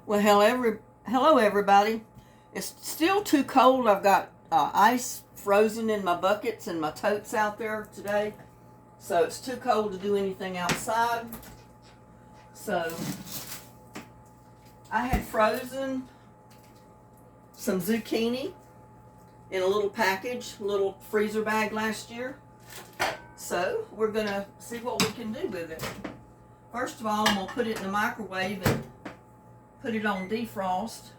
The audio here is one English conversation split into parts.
Well, hello everybody. It's still too cold. I've got ice frozen in my buckets and my totes out there today. So it's too cold to do anything outside. So I had frozen some zucchini in a little package, little freezer bag last year. So we're going to see what we can do with it. First of all, I'm going to put it in the microwave and put it on defrost.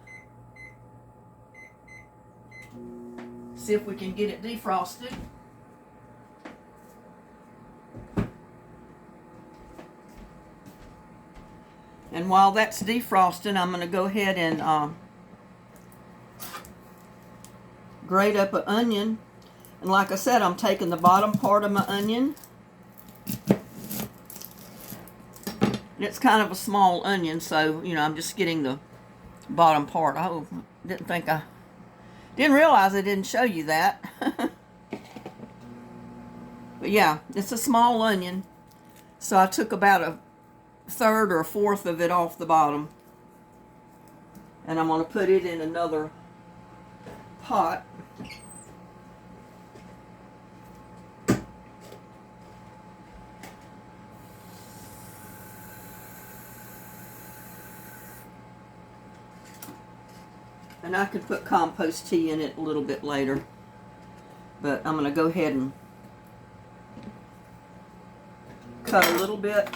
See if we can get it defrosted. And while that's defrosting, I'm going to go ahead and grate up an onion. And like I said, I'm taking the bottom part of my onion. And it's kind of a small onion, so, you know, I'm just getting the bottom part. I didn't realize I didn't show you that. But yeah, it's a small onion. So I took about a third or a fourth of it off the bottom. And I'm going to put it in another pot. And I could put compost tea in it a little bit later. But I'm going to go ahead and cut a little bit,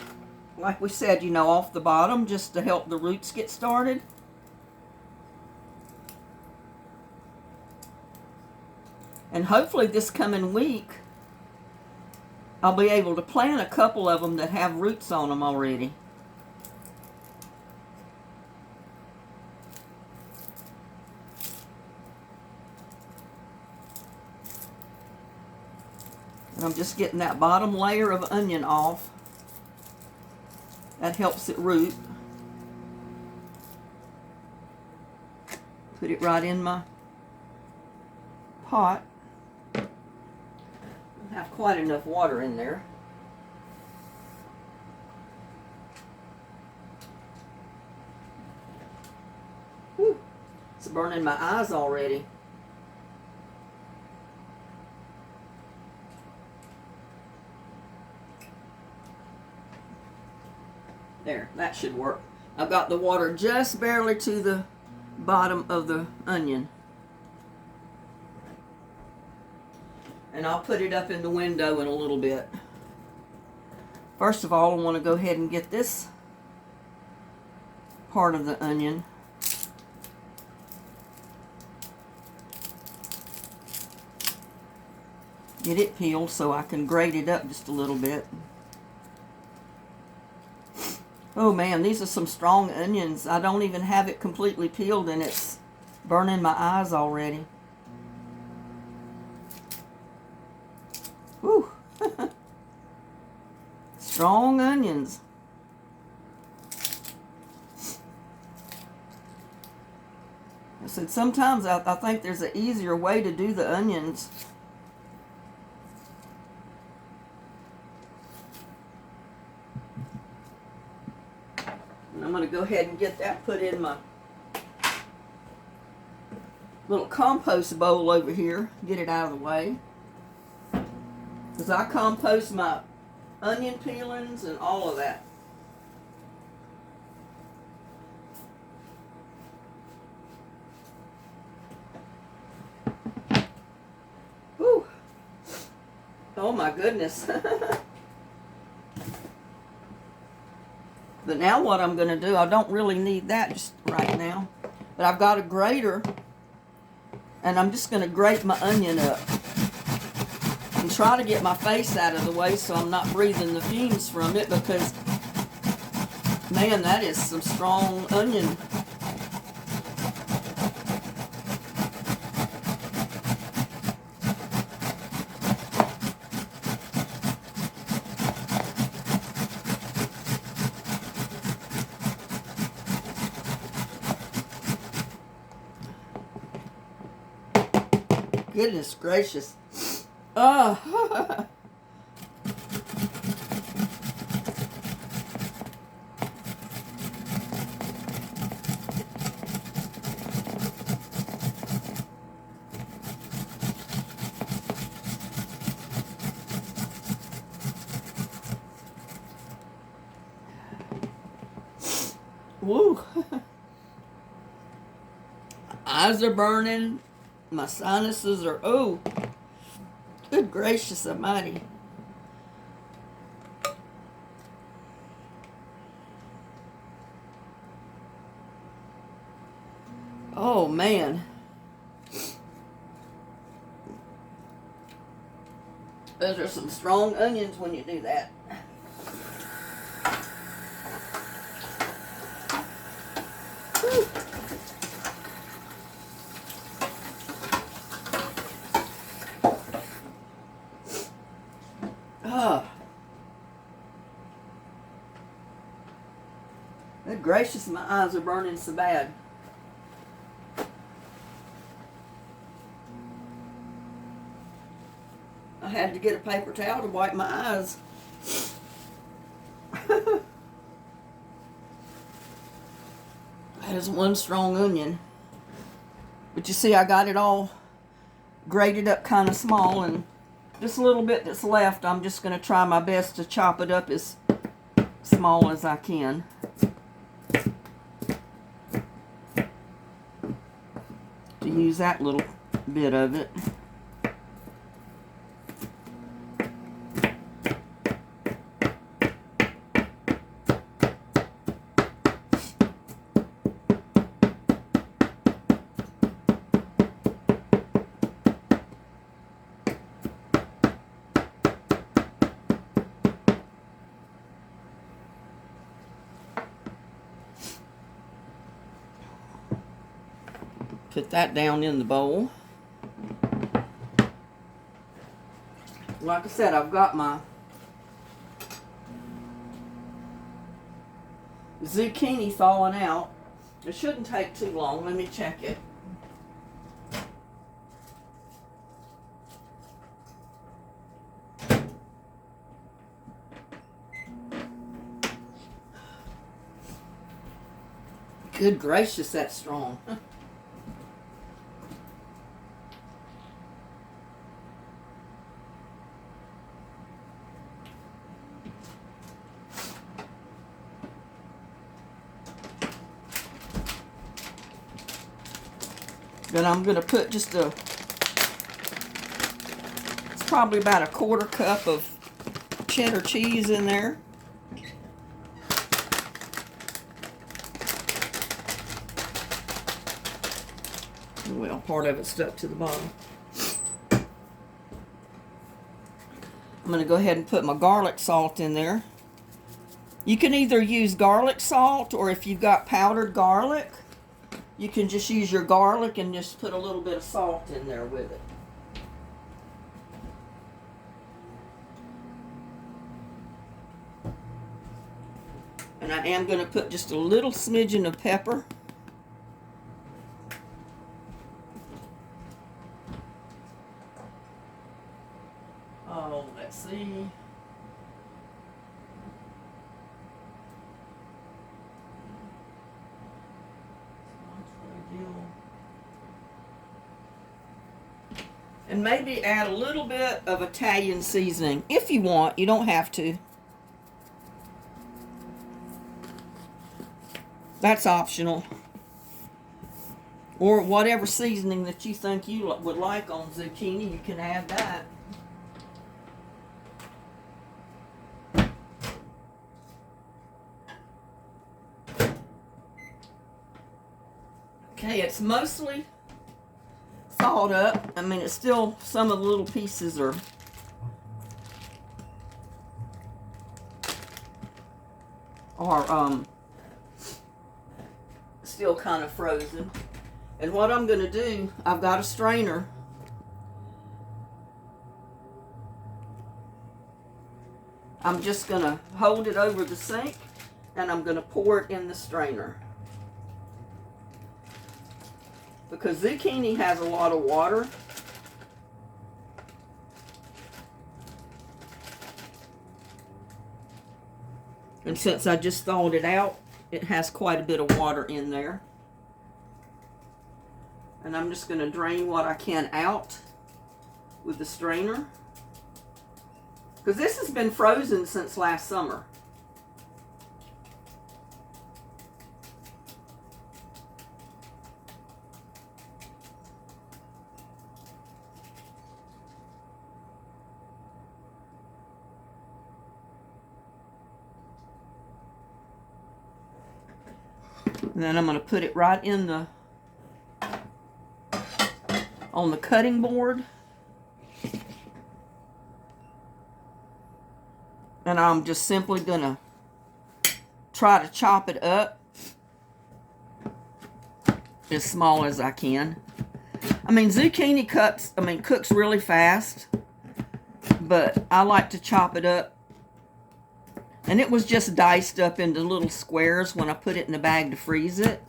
like we said, you know, off the bottom, just to help the roots get started. And hopefully this coming week, I'll be able to plant a couple of them that have roots on them already. And I'm just getting that bottom layer of onion off. That helps it root. Put it right in my pot. I have quite enough water in there. Whew. It's burning my eyes already. There, that should work. I've got the water just barely to the bottom of the onion. And I'll put it up in the window in a little bit. First of all, I want to go ahead and get this part of the onion. Get it peeled so I can grate it up just a little bit. Oh man, these are some strong onions. I don't even have it completely peeled and it's burning my eyes already. Whew. Strong onions. I said sometimes I think there's an easier way to do the onions. I'm going to go ahead and get that put in my little compost bowl over here. Get it out of the way. Because I compost my onion peelings and all of that. Whew. Oh my goodness. But now what I'm going to do, I don't really need that just right now. But I've got a grater, and I'm just going to grate my onion up. And try to get my face out of the way so I'm not breathing the fumes from it, because, man, that is some strong onion. Goodness gracious. Oh. Woo. Eyes are burning. My sinuses are, oh, good gracious almighty. Oh, man. Those are some strong onions when you do that. Whew. Good gracious, my eyes are burning so bad. I had to get a paper towel to wipe my eyes. That is one strong onion. But you see, I got it all grated up kind of small, and just a little bit that's left, I'm just going to try my best to chop it up as small as I can. To use that little bit of it. Put that down in the bowl. Like I said, I've got my zucchini thawing out. It shouldn't take too long. Let me check it. Good gracious, that's strong. Then I'm going to put just it's probably about a quarter cup of cheddar cheese in there. Well, part of it stuck to the bottom. I'm going to go ahead and put my garlic salt in there. You can either use garlic salt, or if you've got powdered garlic, you can just use your garlic and just put a little bit of salt in there with it. And I am going to put just a little smidgen of pepper. Oh, let's see. And maybe add a little bit of Italian seasoning if you want. You don't have to. That's optional. Or whatever seasoning that you think you would like on zucchini, you can add that. Okay, it's mostly thawed up. I mean, it's still, some of the little pieces are still kind of frozen. And what I'm going to do, I've got a strainer. I'm just going to hold it over the sink, and I'm going to pour it in the strainer. Because zucchini has a lot of water. And since I just thawed it out, it has quite a bit of water in there. And I'm just going to drain what I can out with the strainer. Because this has been frozen since last summer. And then I'm going to put it right in the, on the cutting board. And I'm just simply going to try to chop it up as small as I can. I mean, zucchini cooks really fast, but I like to chop it up. And it was just diced up into little squares when I put it in the bag to freeze it.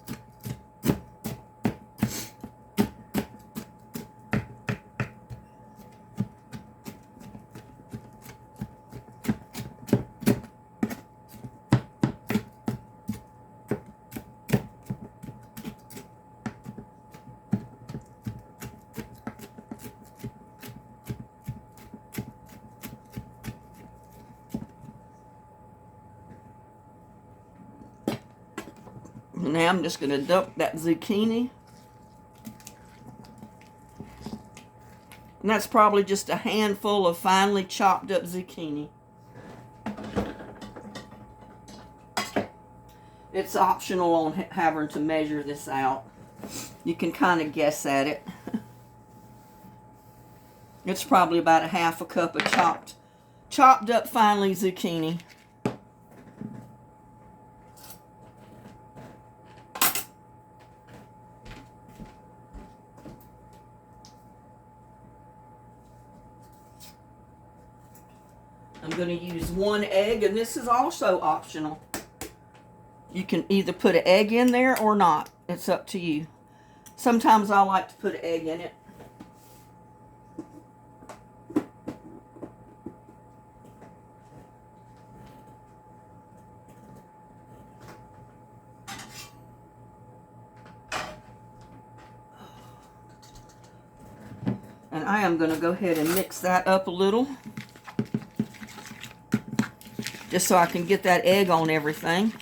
Now I'm just going to dump that zucchini. And that's probably just a handful of finely chopped up zucchini. It's optional on having to measure this out. You can kind of guess at it. It's probably about a half a cup of chopped up finely zucchini. I'm going to use 1 egg, and this is also optional. You can either put an egg in there or not. It's up to you. Sometimes I like to put an egg in it. And I am going to go ahead and mix that up a little, just so I can get that egg on everything.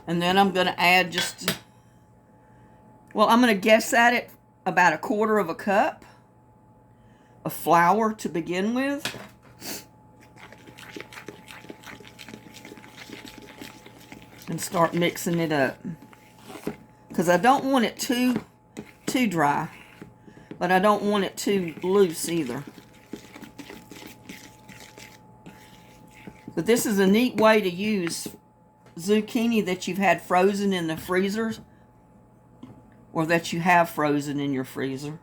And then I'm going to add just, well, I'm going to guess at it about 1/4 cup of flour to begin with. And start mixing it up. Because I don't want it too dry, but I don't want it too loose either. But this is a neat way to use zucchini that you've had frozen in the freezers, or that you have frozen in your freezer.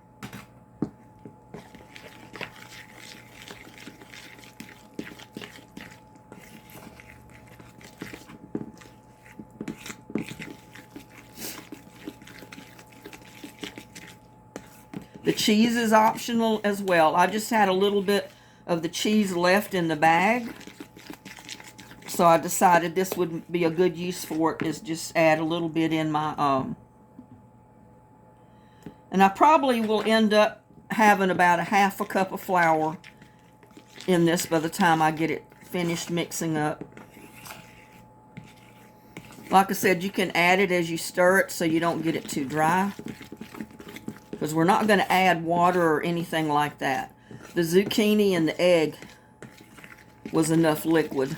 The cheese is optional as well. I just had a little bit of the cheese left in the bag, so I decided this would be a good use for it, is just add a little bit in my, and I probably will end up having about 1/2 cup of flour in this by the time I get it finished mixing up. Like I said, you can add it as you stir it so you don't get it too dry, because we're not going to add water or anything like that. The zucchini and the egg was enough liquid.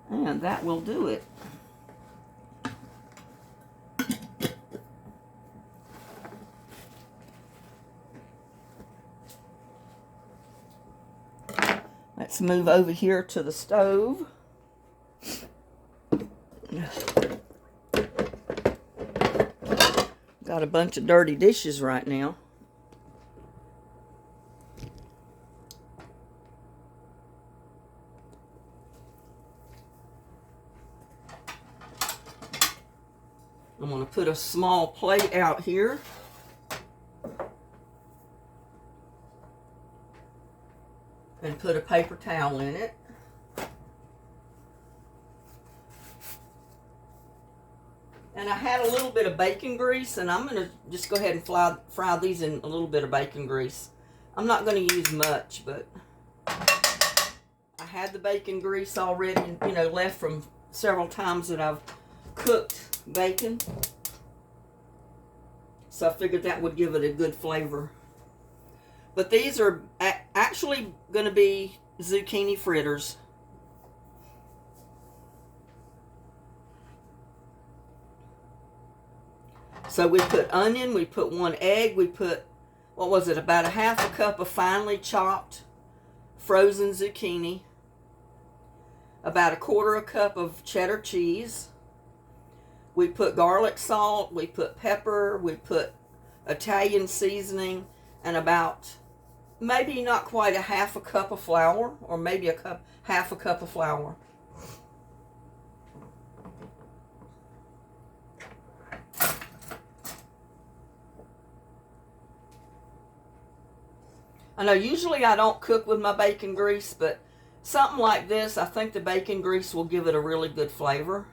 And that will do it. Let's move over here to the stove. Got a bunch of dirty dishes right now. I'm going to put a small plate out here. And put a paper towel in it. And I had a little bit of bacon grease, and I'm going to just go ahead and fry these in a little bit of bacon grease. I'm not going to use much, but I had the bacon grease already, you know, left from several times that I've cooked bacon. So I figured that would give it a good flavor. But these are actually going to be zucchini fritters. So we put onion, we put 1 egg, we put, what was it, about 1/2 cup of finely chopped frozen zucchini, about 1/4 cup of cheddar cheese. We put garlic salt, we put pepper, we put Italian seasoning, and about maybe not quite 1/2 cup of flour, or maybe 1/2 cup of flour. I know usually I don't cook with my bacon grease, but something like this, I think the bacon grease will give it a really good flavor.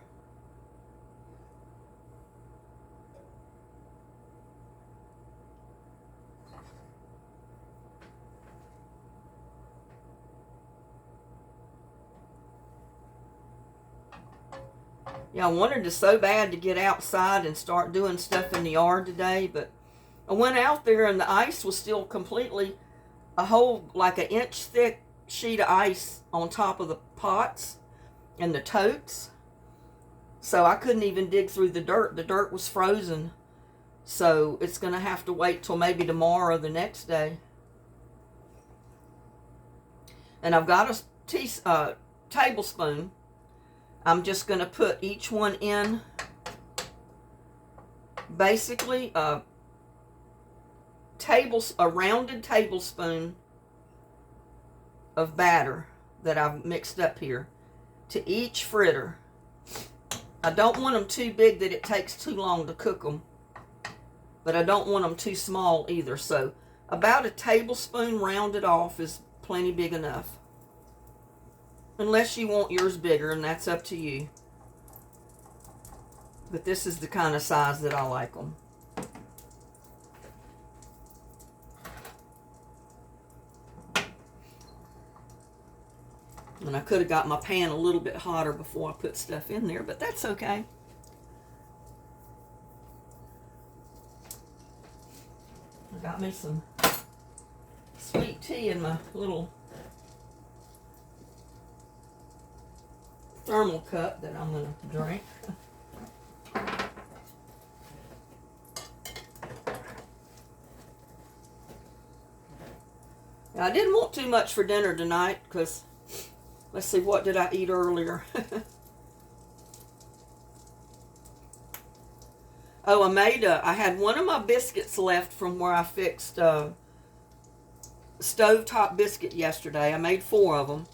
Yeah, I wanted to so bad to get outside and start doing stuff in the yard today, but I went out there and the ice was still completely a whole, like 1 inch thick sheet of ice on top of the pots and the totes. So I couldn't even dig through the dirt. The dirt was frozen. So it's going to have to wait till maybe tomorrow or the next day. And I've got a tablespoon. I'm just going to put each one in, basically a rounded tablespoon of batter that I've mixed up here to each fritter. I don't want them too big that it takes too long to cook them, but I don't want them too small either. So about a tablespoon rounded off is plenty big enough. Unless you want yours bigger, and that's up to you. But this is the kind of size that I like them. And I could have got my pan a little bit hotter before I put stuff in there, but that's okay. I got me some sweet tea in my little thermal cup that I'm going to drink. Now, I didn't want too much for dinner tonight because, let's see, what did I eat earlier? Oh, I had one of my biscuits left from where I fixed stovetop biscuit yesterday. I made 4 of them.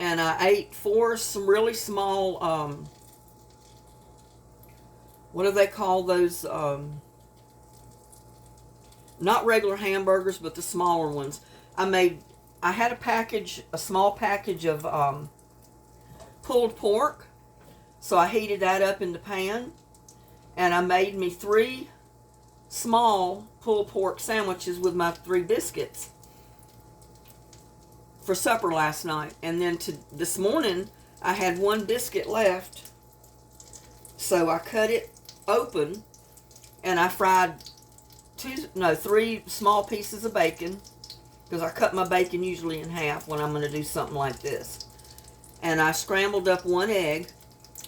And I ate 4 some really small, what do they call those? Not regular hamburgers, but the smaller ones. I had a small package of pulled pork. So I heated that up in the pan. And I made me 3 small pulled pork sandwiches with my 3 biscuits for supper last night. And then this morning I had 1 biscuit left, so I cut it open and I fried 3 small pieces of bacon, because I cut my bacon usually in half when I'm going to do something like this. And I scrambled up 1 egg,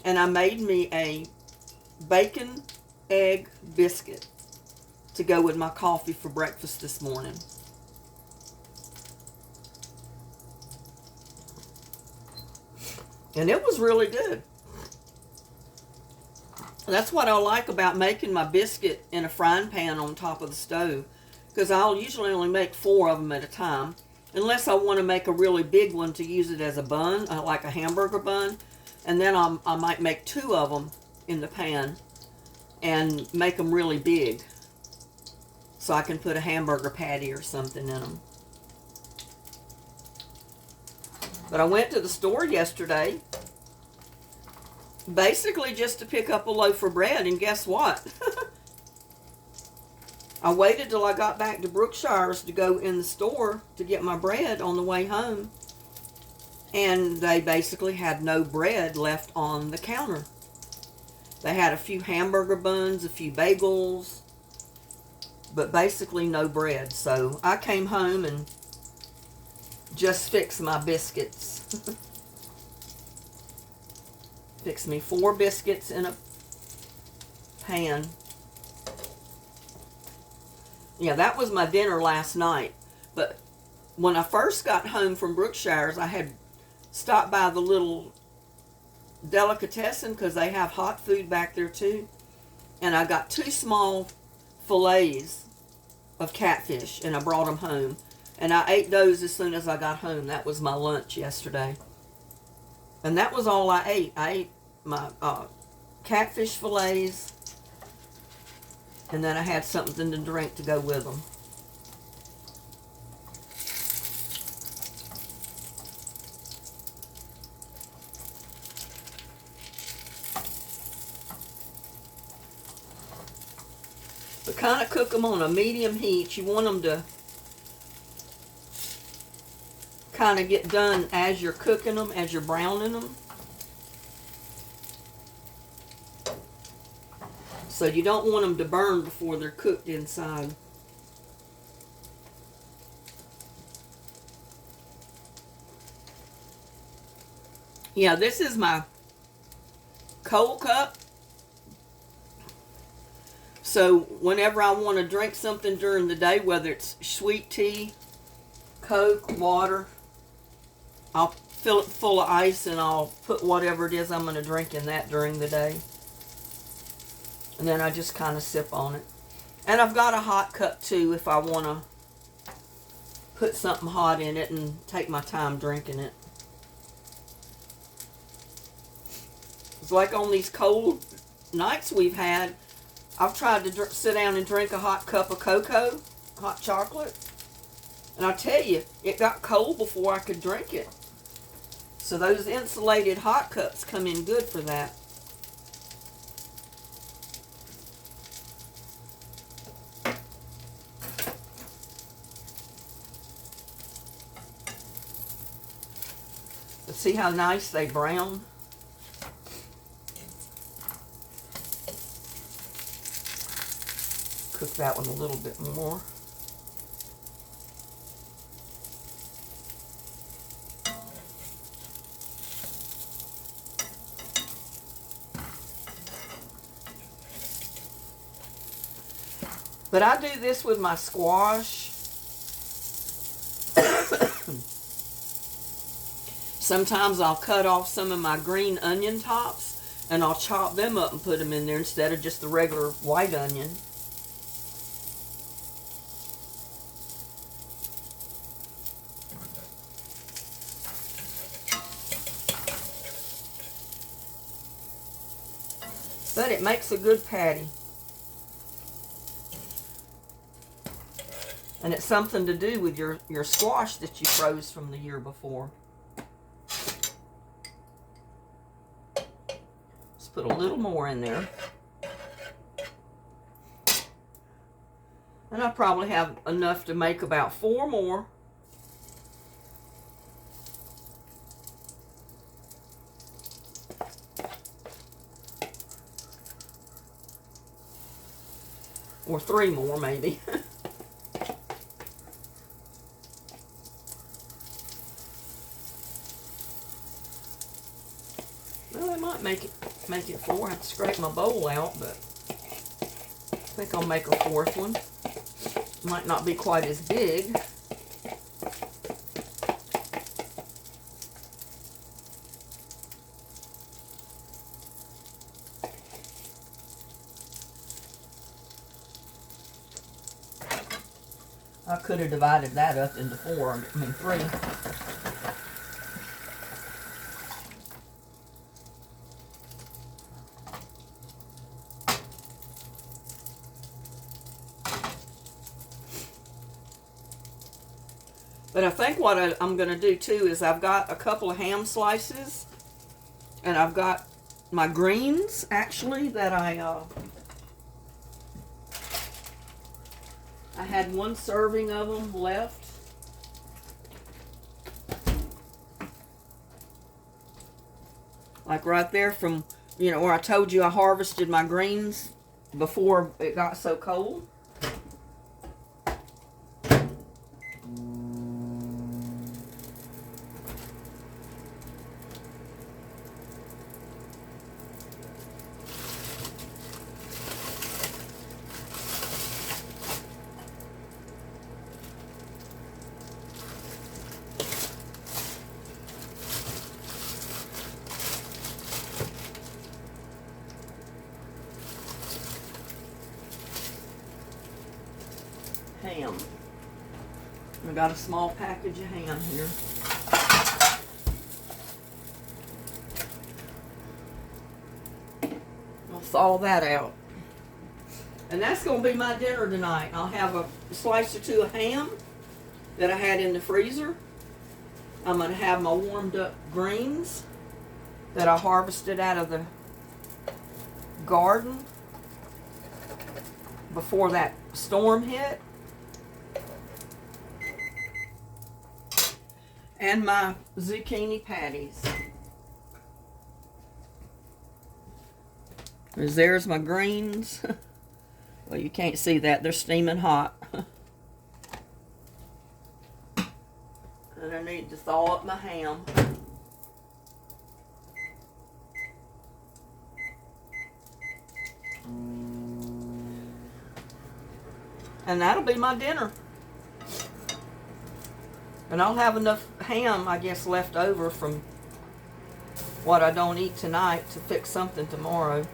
and I made me a bacon egg biscuit to go with my coffee for breakfast this morning. And it was really good. That's what I like about making my biscuit in a frying pan on top of the stove, because I'll usually only make 4 of them at a time, unless I want to make a really big one to use it as a bun, like a hamburger bun. And then I might make 2 of them in the pan and make them really big, so I can put a hamburger patty or something in them. But I went to the store yesterday basically just to pick up a loaf of bread, and guess what? I waited till I got back to Brookshire's to go in the store to get my bread on the way home. And they basically had no bread left on the counter. They had a few hamburger buns, a few bagels, but basically no bread. So I came home and just fixed my biscuits. Fixed me 4 biscuits in a pan. Yeah, that was my dinner last night. But when I first got home from Brookshire's, I had stopped by the little delicatessen because they have hot food back there too. And I got 2 small fillets of catfish and I brought them home. And I ate those as soon as I got home. That was my lunch yesterday. And that was all I ate. I ate my catfish fillets. And then I had something to drink to go with them. But kind of cook them on a medium heat. You want them to kind of get done as you're cooking them, as you're browning them. So you don't want them to burn before they're cooked inside. Yeah, this is my cold cup. So whenever I want to drink something during the day, whether it's sweet tea, Coke, water, I'll fill it full of ice and I'll put whatever it is I'm going to drink in that during the day. And then I just kind of sip on it. And I've got a hot cup too if I want to put something hot in it and take my time drinking it. It's like on these cold nights we've had, I've tried to sit down and drink a hot cup of cocoa, hot chocolate. And I tell you, it got cold before I could drink it. So those insulated hot cups come in good for that. But see how nice they brown? Cook that one a little bit more. But I do this with my squash. Sometimes I'll cut off some of my green onion tops and I'll chop them up and put them in there instead of just the regular white onion. But it makes a good patty. And it's something to do with your squash that you froze from the year before. Let's put a little more in there. And I probably have enough to make about 4 more. Or 3 more maybe. Make it 4. I have to scrape my bowl out, but I think I'll make a 4th one. Might not be quite as big. I could have divided that up into 3. But I think what I'm going to do too is I've got a couple of ham slices and I've got my greens actually that I I had 1 serving of them left. Like right there from, you know, where I told you I harvested my greens before it got so cold. Ham. I got a small package of ham here. I'll thaw that out. And that's going to be my dinner tonight. I'll have a slice or 2 of ham that I had in the freezer. I'm going to have my warmed up greens that I harvested out of the garden before that storm hit. And my zucchini patties. There's my greens. Well, you can't see that. They're steaming hot. And I need to thaw up my ham. And that'll be my dinner. And I'll have enough ham, I guess, left over from what I don't eat tonight to fix something tomorrow.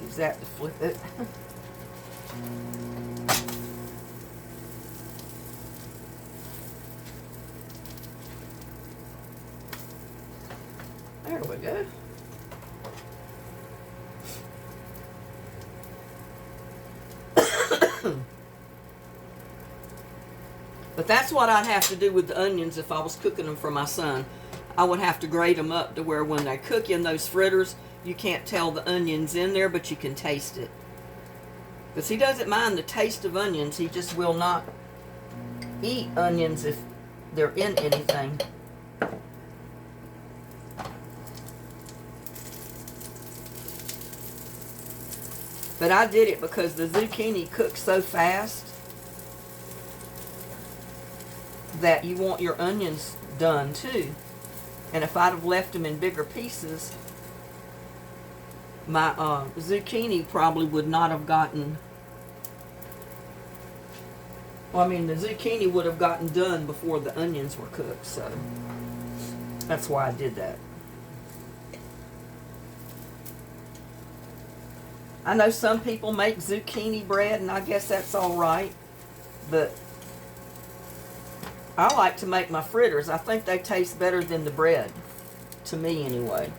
Use that to flip it. There we go. But that's what I'd have to do with the onions if I was cooking them for my son. I would have to grate them up to where when they cook in those fritters, you can't tell the onions in there, but you can taste it. Because he doesn't mind the taste of onions. He just will not eat onions if they're in anything. But I did it because the zucchini cooks so fast that you want your onions done too. And if I'd have left them in bigger pieces, my zucchini probably would not have gotten... Well, I mean, the zucchini would have gotten done before the onions were cooked, so that's why I did that. I know some people make zucchini bread, and I guess that's all right, but I like to make my fritters. I think they taste better than the bread, to me anyway.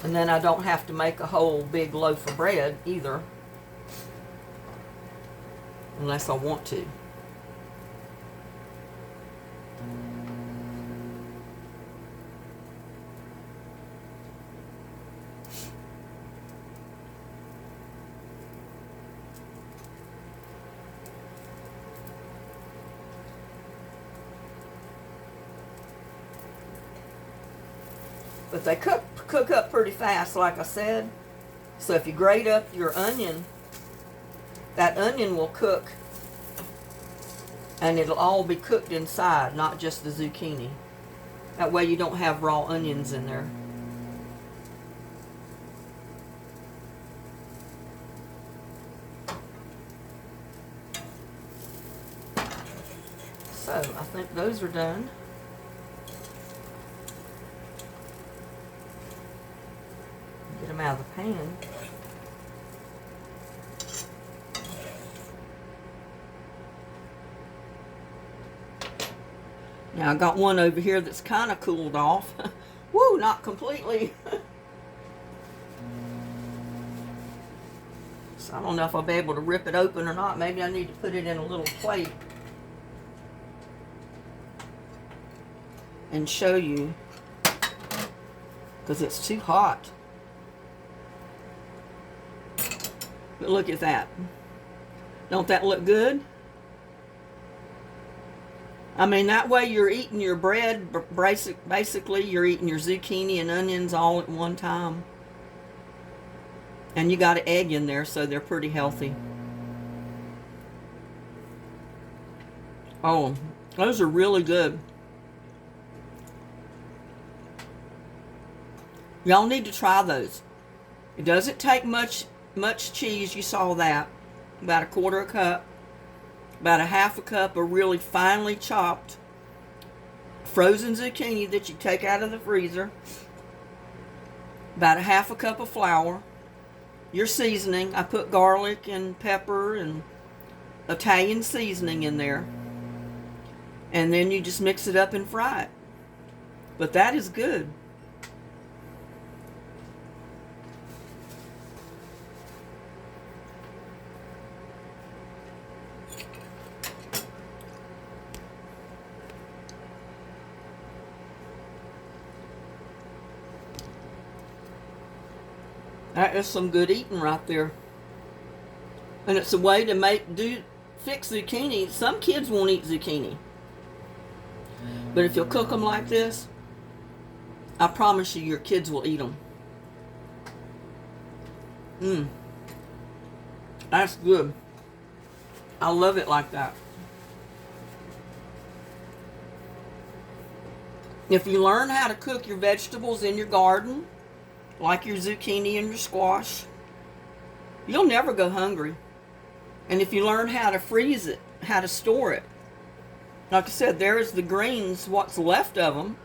And then I don't have to make a whole big loaf of bread either, unless I want to. But they cook up pretty fast, like I said. So if you grate up your onion, that onion will cook, and it'll all be cooked inside, not just the zucchini. That way you don't have raw onions in there. So I think those are done. Get them out of the pan. Now I got one over here that's kind of cooled off. Woo, not completely. I don't know if I'll be able to rip it open or not. Maybe I need to put it in a little plate and show you, because it's too hot. But look at that. Don't that look good? I mean, that way you're eating your bread, basically you're eating your zucchini and onions all at one time. And you got an egg in there, so they're pretty healthy. Oh, those are really good. Y'all need to try those. It doesn't take much cheese. You saw that. About 1/4 cup. About 1/2 cup of really finely chopped frozen zucchini that you take out of the freezer. About 1/2 cup of flour. Your seasoning. I put garlic and pepper and Italian seasoning in there. And then you just mix it up and fry it. But that is good. That is some good eating right there. And it's a way to fix zucchini. Some kids won't eat zucchini. But if you'll cook them like this, I promise you your kids will eat them. That's good. I love it like that. If you learn how to cook your vegetables in your garden, like your zucchini and your squash, you'll never go hungry. And if you learn how to freeze it, how to store it, like I said, there's the greens, what's left of them.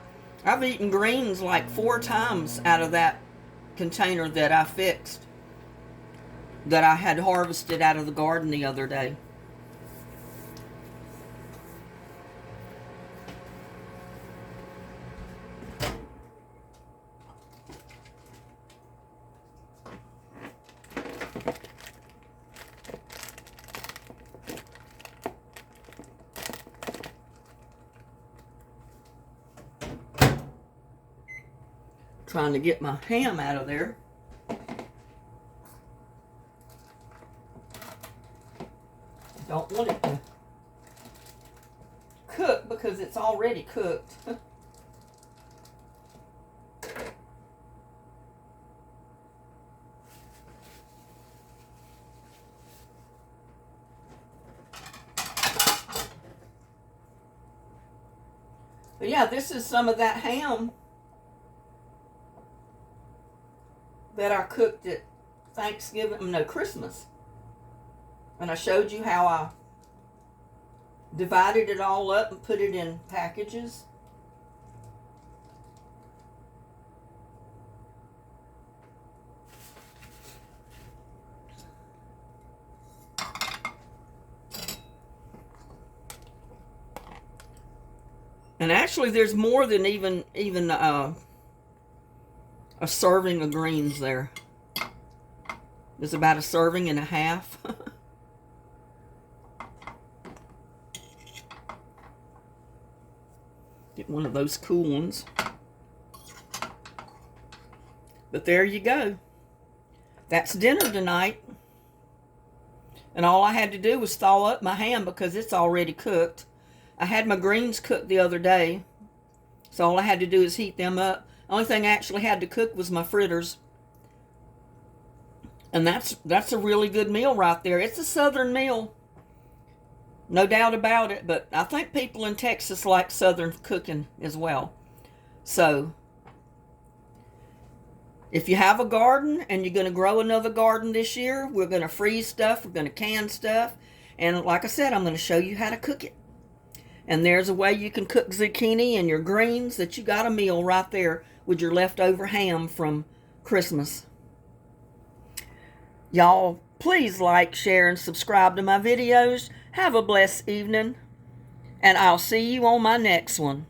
I've eaten greens like 4 times out of that container that I fixed, that I had harvested out of the garden the other day. Trying to get my ham out of there. Don't want it to cook because it's already cooked. But yeah, this is some of that ham that I cooked at Christmas. And I showed you how I divided it all up and put it in packages. And actually there's more than even a serving of greens there. There's about 1.5 servings. Get one of those cool ones. But there you go. That's dinner tonight. And all I had to do was thaw up my ham because it's already cooked. I had my greens cooked the other day. So all I had to do is heat them up. Only thing I actually had to cook was my fritters. And that's a really good meal right there. It's a southern meal. No doubt about it. But I think people in Texas like southern cooking as well. So, if you have a garden and you're going to grow another garden this year, we're going to freeze stuff. We're going to can stuff. And like I said, I'm going to show you how to cook it. And there's a way you can cook zucchini and your greens that you got a meal right there with your leftover ham from Christmas. Y'all, please like, share, and subscribe to my videos. Have a blessed evening. And I'll see you on my next one.